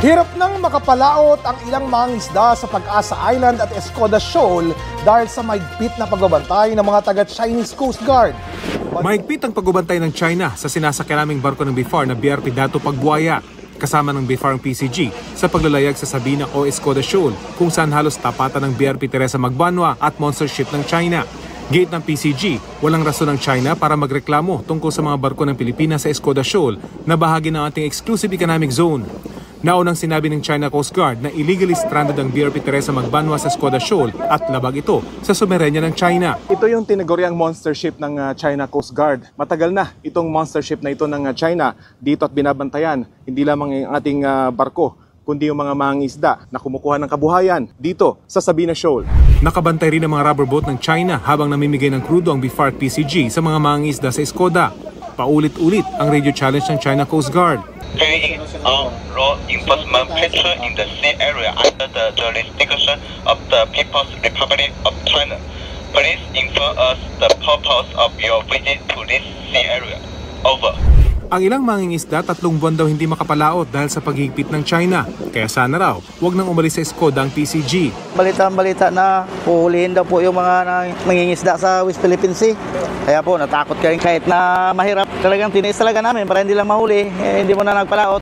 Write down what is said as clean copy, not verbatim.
Hirap nang makapalaot ang ilang mangingisda sa Pag-asa Island at Escoda Shoal dahil sa mahigpit na pagbabantay ng mga taga-Chinese Coast Guard. Mahigpit ang pagbabantay ng China sa sinasakyan naming barko ng BIFAR na BRP Dato Pagbuaya, kasama ng BIFAR ang PCG sa paglalayag sa Sabina o Escoda Shoal kung saan halos tapatan ng BRP Teresa Magbanwa at monster ship ng China. Gate ng PCG, walang rason ng China para magreklamo tungkol sa mga barko ng Pilipinas sa Escoda Shoal na bahagi ng ating exclusive economic zone. Naunang sinabi ng China Coast Guard na illegally stranded ang BRP Teresa Magbanwa sa Escoda Shoal at labag ito sa soberenya ng China. Ito yung tinaguriang monster ship ng China Coast Guard. Matagal na itong monster ship na ito ng China dito at binabantayan hindi lamang ang ating barko kundi yung mga mangingisda na kumukuha ng kabuhayan dito sa Sabina Shoal. Nakabantay rin ang mga rubber boat ng China habang namimigay ng krudo ang BIFAR at PCG sa mga mangingisda sa Escoda. Paulit-ulit ang radio challenge ng China Coast Guard. Carrying on law enforcement patrol in the sea area under the jurisdiction of the People's Republic of China. Please inform us the purpose of your visit to this sea area. Over. Ang ilang mangingisda 3 buwan daw hindi makapalaot dahil sa paghigpit ng China. Kaya sana raw, huwag nang umalis sa Escoda ang PCG. Balita na puhulihin daw po yung mga nangingisda sa West Philippine Sea. Kaya po natakot kayo kahit na mahirap. Talagang tiniis talaga namin para hindi lang mahuli, hindi mo na nagpalaot.